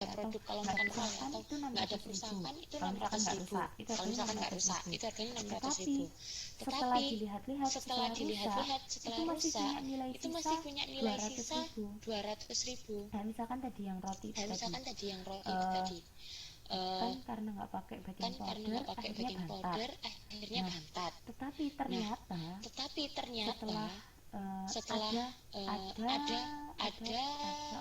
atau produk, kalau nggak misalkan rusak kan itu nggak ada 600.000. kerusakan itu Kalau misalkan nggak 600.000. rusak itu Kalau harganya misalkan nggak rusak 600.000. itu harganya 600.000. Tetapi setelah Tetapi dilihat-lihat setelah rusak dilihat-lihat itu setelah masih rusak punya nilai itu sisa masih punya nilai sisa 200.000. 200.000. Nah misalkan tadi yang roti itu Nah tadi misalkan tadi yang roti itu tadi kan karena nggak pakai baking kan karena powder nggak pakai akhirnya baking bantat. powder akhirnya Nah bantat. tetapi Nah ternyata tetapi ternyata setelah setelah ada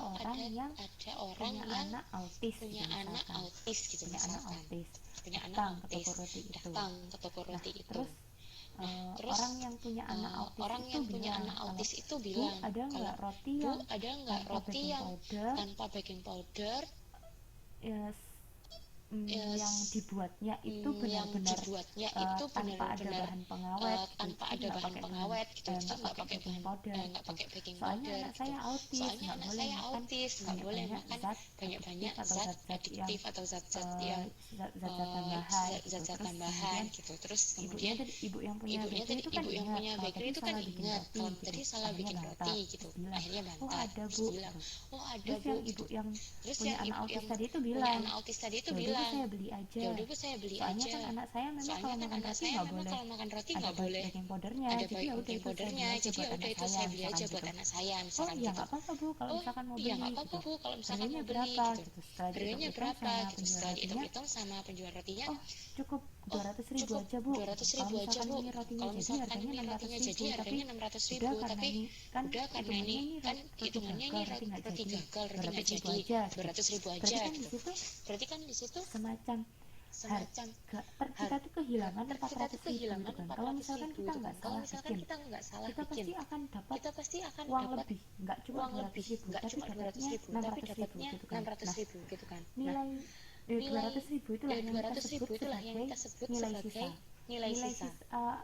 orang yang ada orang punya yang anak autis punya gitu anak misalkan, autis gitu punya anak misalkan, autis punya anak datang ke autis toko roti itu. datang ke toko Nah roti itu. terus Terus orang yang punya anak autis orang itu yang punya bilang anak kalau autis itu Bu bilang ada kalau nggak roti Bu yang ada nggak tanpa roti baking yang powder tanpa baking powder ya, yang dibuatnya itu yang benar-benar dibuatnya itu tanpa ada benar-benar bahan pengawet tanpa jadi ada nggak bahan pakai pengawet gitu, jadi nggak nggak pakai pakai baking bahan powder nggak gitu. pakai baking Soalnya powder anak gitu. saya autis Soalnya nggak anak boleh saya makan autis nggak boleh banyak-banyak makan zat banyak-banyak adiktif atau zat zat-zat yang adiktif atau zat-zat yang zat-zat tambahan gitu. zat-zat Terus tambahan kemudian gitu. Terus kemudian ibu yang punya bakery itu kan ibu yang ingat punya kalau bakery tadi itu kan salah bikin ingat roti kalau gitu, tadi salah akhirnya bikin bantat. roti gitu, Terus bilang akhirnya oh bantat. ada Terus Bu bilang gitu. oh ada Terus Bu yang gitu. ibu yang Terus punya yang anak ibu autis yang tadi itu punya bilang anak autis tadi itu ya udah Bu bilang saya beli aja. ya udah Bu saya beli Soalnya aja. kan anak saya memang Soalnya kalau kan makan anak roti saya nggak memang boleh kalau makan roti ada nggak boleh baking powdernya, ada jadi ya udah baking itu saya powdernya, beli aja jadi buat ya udah anak itu saya saya beli misalkan aja buat gitu. anak saya Oh misalkan iya gitu. nggak apa-apa Bu kalau Oh misalkan mau iya beli nggak apa-apa gitu. Bu kalau misalkan Harganya mau beli berapa gitu. gitu. Setelah Harganya dihitung-hitung berapa sama gitu. penjual Setelah rotinya, dihitung-hitung sama penjual rotinya, oh cukup oh 200.000 cukup aja Bu. 200.000 Kalau aja misalkan Bu. ini rotinya Kalau jadi misalkan harganya ini rotinya jadi 600.000, tapi harganya 600.000, udah karena tapi ini kan udah karena hitungannya ini kan roti hitungannya ini gagal, roti nggak roti jadi, gagal, roti nggak 200.000 jadi, aja gitu. 200.000 Berarti aja kan di gitu. situ Berarti kan di situ semacam semacam kita tuh kehilangan kita tuh 400.000 kehilangan gitu kan. Kalau misalkan 400.000 kita gitu nggak kan. Kalau salah misalkan bikin, kita nggak salah kita bikin, pasti akan dapat kita pasti akan uang dapat lebih, nggak cuma uang lebih, 200.000 nggak tapi cuma dapatnya 200.000 tapi 600.000 dapatnya gitu kan. Nah 600.000 gitu kan. Nah nilai nilai 200.000 itulah yang kita 200.000 sebut itulah yang sebagai kita sebut nilai sebagai sisa. nilai sisa.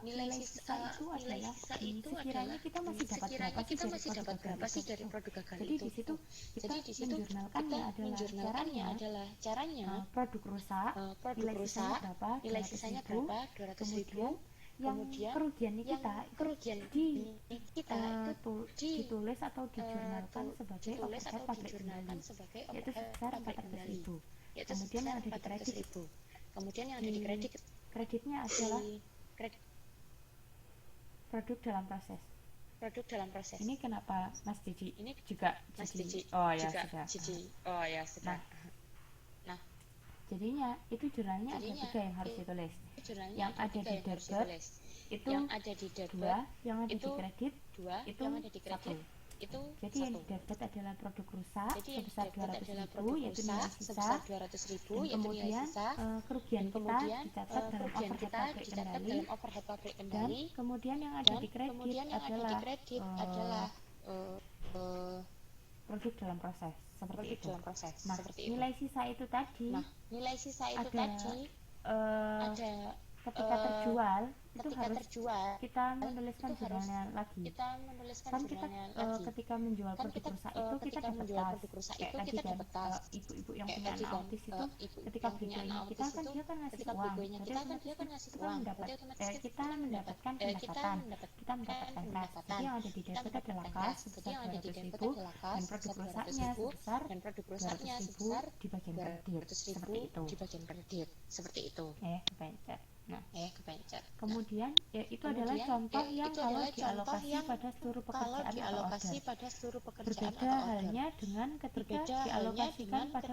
Nilai sisa itu Nilai adalah sisa itu sekiranya adalah kita masih dapat berapa sekiranya sih kita dari masih produk dapat gagal berapa sih itu dari gitu. produk gagal Jadi itu. di situ kita Jadi di situ kita menjurnalkannya adalah menjurnalkannya caranya adalah caranya produk rusak, produk nilai sisanya rusak, berapa, nilai sisanya berapa, 200.000. Kemudian yang kerugiannya yang kita kerugian di kita itu ditulis atau dijurnalkan sebagai ditulis overhead atau pabrik dijurnalkan kembali, sebagai yaitu overhead sebesar pabrik kembali, 400.000. yaitu Kemudian yang sebesar ada di kredit, 400.000. Kemudian yang ada di kredit kreditnya di adalah kredit produk dalam proses. produk dalam proses. Ini kenapa Mas Cici? Ini juga Mas Cici. Cici. Oh ya juga sudah. Cici. Oh ya sudah. Nah, jadinya itu jurnalnya ada 3 yang harus ditulis. Yang ada di debit itu yang ada di debit 2, yang ada di itu kredit 2, itu yang ada di kredit 1. itu Jadi yang 1. di debit adalah produk rusak Jadi yang sebesar debit adalah 200.000 produk yaitu rusak nilai sisa. sebesar 200.000 Dan yaitu nilai kemudian sisa. kerugian Dan kita kemudian dicatat dalam kerugian overhead kita pabrik dicatat kembali. dalam overhead pabrik Dan kembali. kemudian yang ada Dan di kredit kemudian yang ada di adalah kredit adalah produk dalam proses seperti produk itu. dalam proses. Nah, seperti nilai sisa itu tadi Nah, nilai sisa itu ada tadi ada ketika terjual itu harus kita menuliskan jurnalnya lagi. kita menuliskan Kan kita jurnalnya lagi. ketika menjual Kan produk kita rusak itu kita ketika dapat menjual tas. produk rusak Kayak itu tadi kita kan dapat tas. ibu-ibu yang Kayak punya tadi anak kan, autis itu ibu-ibu ketika yang beli punya kuenya anak kita autis kan itu dia kan ngasih ketika beli uang. kuenya Jadi kita kan otomatis dia kan ngasih kita uang. mendapat Jadi otomatis kita mendapatkan kita pendapatan. mendapatkan Kita mendapatkan kas. Jadi yang ada di debit adalah kas sebesar 200.000 dan produk rusaknya sebesar dan produk rusaknya 200.000 sebesar di bagian kredit. 200.000 Seperti itu. di bagian kredit. Seperti itu. Kepencet. Nah, kepencet. Kemudian ya itu adalah contoh yang kalau dialokasi pada seluruh pekerjaan atau order. Berbeda halnya dengan ketika dialokasikan pada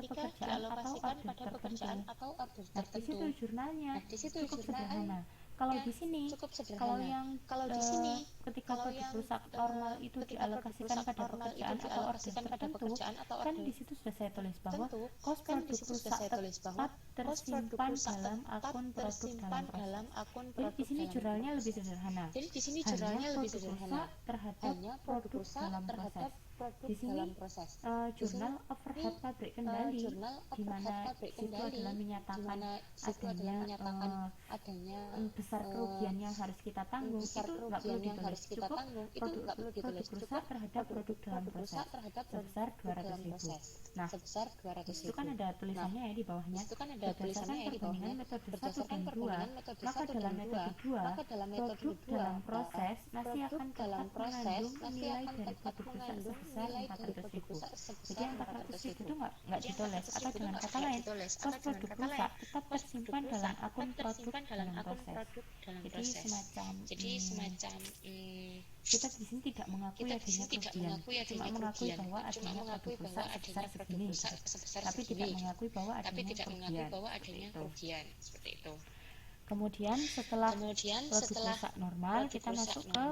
pekerjaan atau order tertentu. Nah, di situ jurnalnya cukup sederhana. Kalau di sini, kalau di sini ketika produk rusak normal itu dialokasikan pada pekerjaan atau order tertentu, kan di situ sudah saya tulis bahwa kos produk rusak tetap tersimpan dalam akun produk dalam proses. Jadi di sini jurnalnya lebih sederhana. Hanya produk rusak terhadap produk dalam proses. Di sini jurnal overhead pabrik kembali, di mana itu adalah menyatakan adanya besar kerugian yang harus kita tanggung. Itu nggak perlu ditulis, cukup produk rusak terhadap produk dalam proses sebesar 200.000. Nah, itu kan ada tulisannya ya di bawahnya. Berdasarkan perbandingan metode 1 dan 2, maka dalam metode 2 produk dalam proses masih akan tetap mengandung nilai dari produk rusak sebesar sebesar 400.000. Jadi 400.000 itu nggak ditulis, atau dengan kata lain, kos produk rusak tetap tersimpan dalam akun produk dalam proses. Jadi semacam kita di sini tidak mengakui adanya kerugian, cuma mengakui bahwa adanya produk rusak sebesar segini, tapi tidak mengakui bahwa adanya kerugian. Seperti itu. Kemudian setelah produk rusak normal, kita masuk ke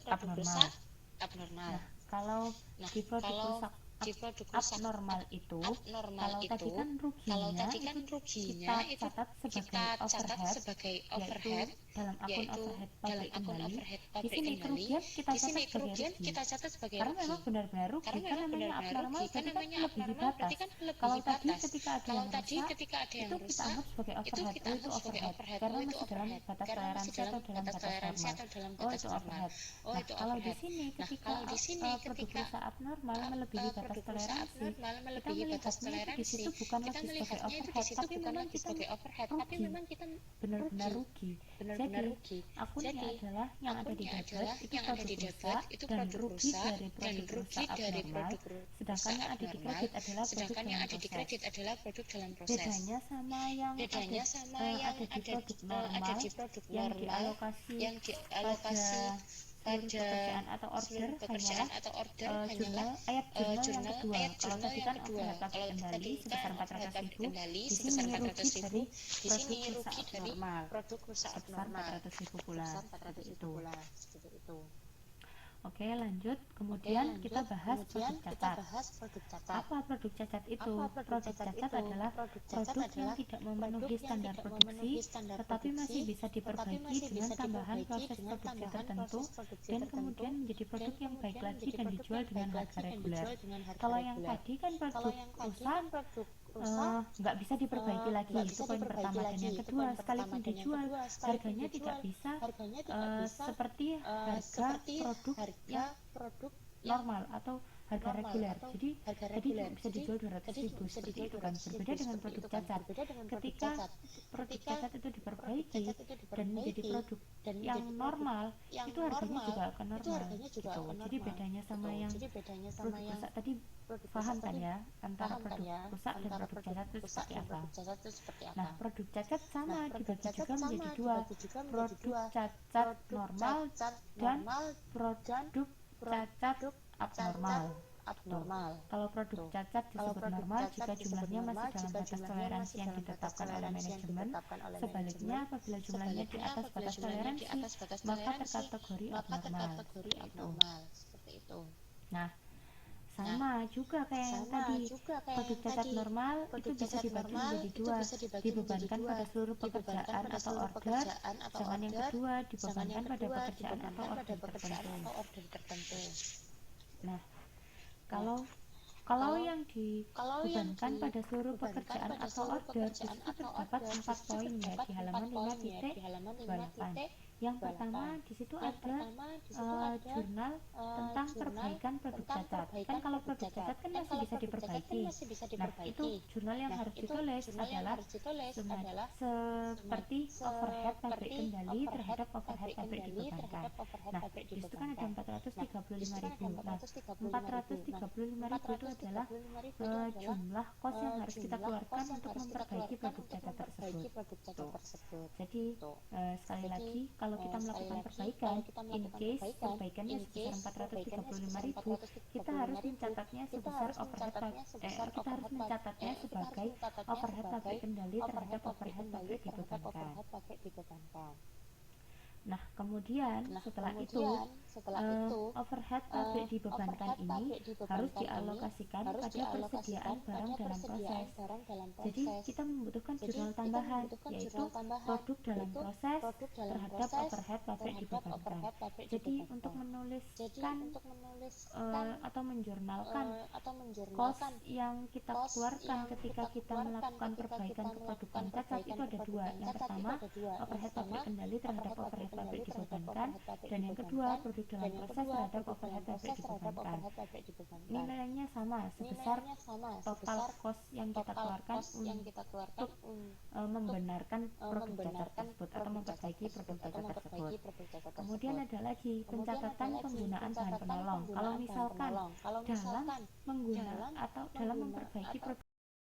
produk rusak abnormal. Nah, kalau di produk rusak abnormal itu, kalau tadi kan ruginya itu kita catat sebagai overhead, yaitu dalam akun overhead pabrik kendali. Di sini kerugian kita catat sebagai rugi, karena memang benar-benar rugi, karena namanya abnormal berarti kan melebihi batas. Kalau tadi ketika ada yang rusak, itu kita anggap sebagai overhead, itu overhead, karena masih dalam batas toleransi atau dalam batas normal, itu overhead. Nah, kalau di sini ketika produk rusak abnormal melebihi batas toleransi, kita melihatnya di situ bukan lagi sebagai overhead, tapi memang kita benar-benar rugi. Jadi akunnya adalah yang ada di debit itu produk rusak dan rugi dari produk rusak abnormal, sedangkan yang ada di kredit adalah produk dalam proses. Bedanya sama yang ada di produk normal yang dialokasi pada pekerjaan atau order hanyalah ayat jurnal yang kedua. Kalau tadi kan overhead pabrik kendali sebesar 400.000, di sini rugi dari produk rusak abnormal sebesar 400.000 pula. Seperti itu. Oke, lanjut. Kemudian kita bahas produk cacat. Apa produk cacat itu? Produk cacat adalah produk yang tidak memenuhi standar produksi, tetapi masih bisa diperbaiki dengan tambahan proses produksi tertentu, dan kemudian menjadi produk yang baik lagi dan dijual dengan harga reguler. Kalau yang tadi kan produk rusak, nggak bisa diperbaiki lagi, itu poin pertama. Dan yang kedua, sekalipun dijual, harganya tidak bisa seperti harga produk normal atau harga reguler. Jadi tadi bisa dijual 200.000 seperti itu kan. Berbeda dengan produk cacat. Ketika produk cacat itu diperbaiki dan menjadi produk yang normal, itu harganya juga akan normal gitu. Jadi bedanya sama yang produk rusak tadi, paham kan ya, antara produk rusak dan produk cacat itu seperti apa. Nah, produk cacat sama dibagi juga menjadi dua, produk cacat normal dan produk cacat abnormal. Kalau produk cacat disebut normal jika jumlahnya masih dalam batas toleransi yang ditetapkan oleh manajemen. Sebaliknya, apabila jumlahnya di atas batas toleransi, maka terkategori abnormal. Seperti itu. Nah, sama juga kayak yang tadi, produk cacat normal itu bisa dibagi menjadi dua, dibebankan pada seluruh pekerjaan atau order, sedangkan yang kedua dibebankan pada pekerjaan atau order tertentu. Nah, kalau yang dibebankan pada seluruh pekerjaan atau order, di situ terdapat 4 poin ya di halaman 5.28. Yang pertama, di situ ada jurnal tentang perbaikan produk cacat. Kan kalau produk cacat kan masih bisa diperbaiki. Nah, itu jurnal yang harus ditulis adalah seperti overhead pabrik kendali terhadap overhead pabrik dibebankan. Nah, di situ kan ada 435.000. Nah, 435.000 itu adalah jumlah kos yang harus kita keluarkan untuk memperbaiki produk cacat tersebut. Jadi sekali lagi, kalau kita melakukan perbaikan, in case perbaikannya sebesar 435.000, kita harus mencatatnya sebesar kita harus mencatatnya sebagai overhead pabrik kendali terhadap overhead pabrik dibebankan. Nah, kemudian setelah itu overhead pabrik dibebankan ini harus dialokasikan pada persediaan barang dalam proses. Jadi kita membutuhkan jurnal tambahan, yaitu produk dalam proses terhadap overhead pabrik dibebankan. Jadi untuk menuliskan atau menjurnalkan kos yang kita keluarkan ketika kita melakukan perbaikan ke produk cacat itu ada dua. Yang pertama, overhead pabrik kendali terhadap overhead pabrik dibebankan, dan yang kedua, produk dalam proses terhadap overhead pabrik dibebankan. Nilainya sama sebesar total cost yang kita keluarkan untuk membenarkan produk cacat tersebut atau memperbaiki produk cacat tersebut. Kemudian ada lagi pencatatan penggunaan bahan penolong. Kalau misalkan dalam memperbaiki produk